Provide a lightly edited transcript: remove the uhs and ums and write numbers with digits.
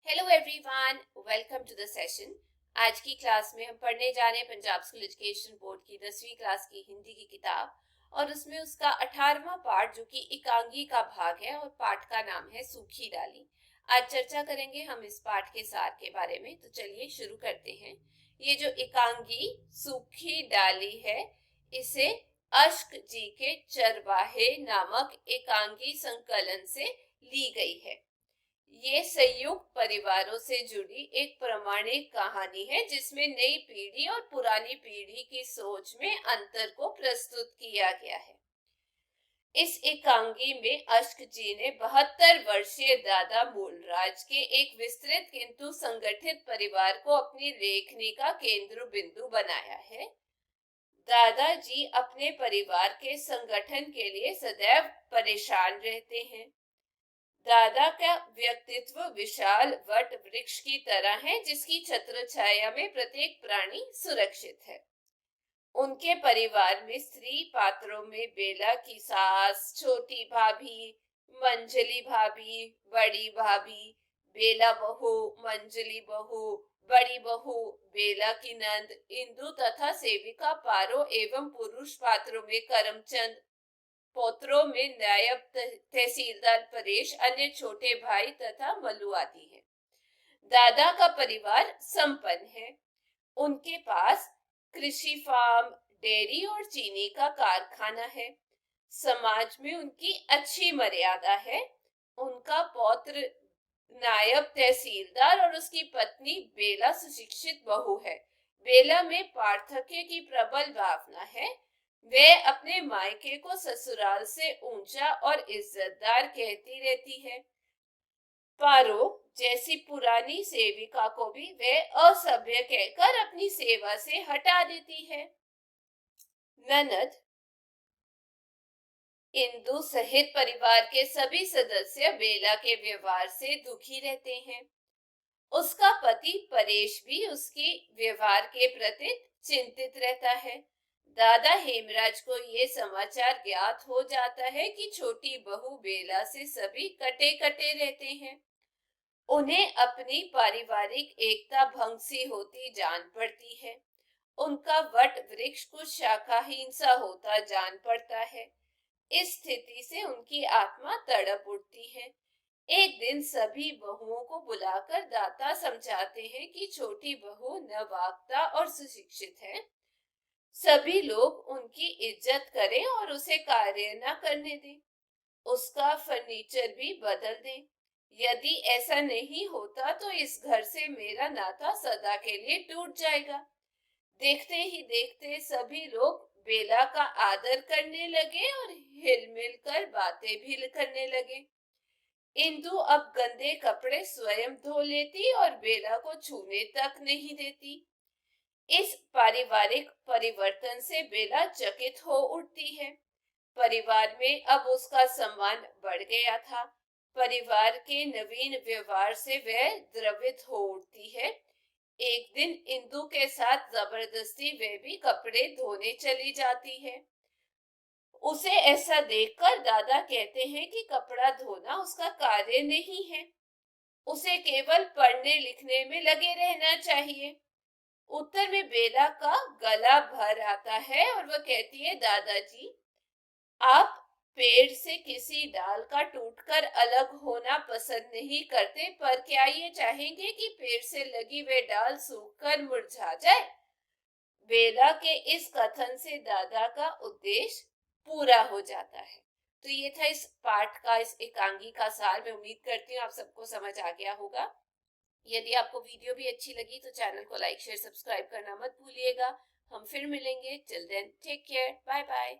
Hello everyone, welcome to the session. आज की class में हम पढ़ने जा रहे हैं पंजाब स्कूल एजुकेशन बोर्ड की 10वीं क्लास की हिंदी की किताब और उसमें उसका 18वां पाठ जो कि एकांगी का भाग है और पाठ का नाम है सूखी डाली। आज चर्चा करेंगे हम इस पाठ के सार के बारे में। तो चलिए शुरू करते हैं। ये जो एकांगी सूखी डाली है इसे अश्क जी के चरवाहे नामक एकांगी संकलन से ली गई है। ये संयुक्त परिवारों से जुड़ी एक प्रामाणिक कहानी है जिसमें नई पीढ़ी और पुरानी पीढ़ी की सोच में अंतर को प्रस्तुत किया गया है। इस एकांगी में अश्क जी ने 72 वर्षीय दादा मूलराज के एक विस्तृत किंतु संगठित परिवार को अपनी लेखनी का केंद्र बिंदु बनाया है। दादाजी अपने परिवार के संगठन के लिए सदैव परेशान रहते हैं। दादा का व्यक्तित्व विशाल वट वृक्ष की तरह है जिसकी छत्र छाया में प्रत्येक प्राणी सुरक्षित है। उनके परिवार में स्त्री पात्रों में बेला की सास, छोटी भाभी, मंजली भाभी, बड़ी भाभी, बेला बहू, मंजली बहू, बड़ी बहू, बेला की नंद, इंदु तथा सेविका पारो एवं पुरुष पात्रों में करमचंद, पौत्रों में नायब तहसीलदार परेश, अन्य छोटे भाई तथा मल्लू आदि है। दादा का परिवार संपन्न है। उनके पास कृषि फार्म, डेयरी और चीनी का कारखाना है। समाज में उनकी अच्छी मर्यादा है। उनका पौत्र नायब तहसीलदार और उसकी पत्नी बेला सुशिक्षित बहू है। बेला में पार्थक्य की प्रबल भावना है। वे अपने मायके को ससुराल से ऊंचा और इज्जतदार कहती रहती है। पारो जैसी पुरानी सेविका को भी वे असभ्य कहकर अपनी सेवा से हटा देती है। ननद इंदु सहित परिवार के सभी सदस्य बेला के व्यवहार से दुखी रहते हैं। उसका पति परेश भी उसके व्यवहार के प्रति चिंतित रहता है। दादा हेमराज को ये समाचार ज्ञात हो जाता है कि छोटी बहू बेला से सभी कटे कटे रहते हैं। उन्हें अपनी पारिवारिक एकता भंग सी होती जान पड़ती है। उनका वट वृक्ष कुछ शाखाहीन सा होता जान पड़ता है। इस स्थिति से उनकी आत्मा तड़प उठती है। एक दिन सभी बहुओं को बुलाकर दाता समझाते हैं कि छोटी बहू नवागता और सुशिक्षित है। सभी लोग उनकी इज्जत करें और उसे कार्य न करने दें। उसका फर्नीचर भी बदल दें। यदि ऐसा नहीं होता तो इस घर से मेरा नाता सदा के लिए टूट जाएगा। देखते ही देखते सभी लोग बेला का आदर करने लगे और हिलमिल कर बातें भी करने लगे। इंदु अब गंदे कपड़े स्वयं धो लेती और बेला को छूने तक नहीं देती। इस पारिवारिक परिवर्तन से बेला चकित हो उठती है। परिवार में अब उसका सम्मान बढ़ गया था। परिवार के नवीन व्यवहार से वह द्रवित हो उठती है। एक दिन इंदु के साथ जबरदस्ती वह भी कपड़े धोने चली जाती है। उसे ऐसा देखकर दादा कहते हैं कि कपड़ा धोना उसका कार्य नहीं है। उसे केवल पढ़ने लिखने में लगे रहना चाहिए। उत्तर में बेला का गला भर आता है और वह कहती है, दादाजी आप पेड़ से किसी डाल का टूटकर अलग होना पसंद नहीं करते, पर क्या ये चाहेंगे कि पेड़ से लगी वे डाल सूखकर मुरझा जाए? बेला के इस कथन से दादा का उद्देश्य पूरा हो जाता है। तो ये था इस पाठ का, इस एकांगी का सार। मैं उम्मीद करती हूँ आप सबको समझ आ गया होगा। यदि आपको वीडियो भी अच्छी लगी तो चैनल को लाइक शेयर सब्सक्राइब करना मत भूलिएगा। हम फिर मिलेंगे। Till then take care, bye bye.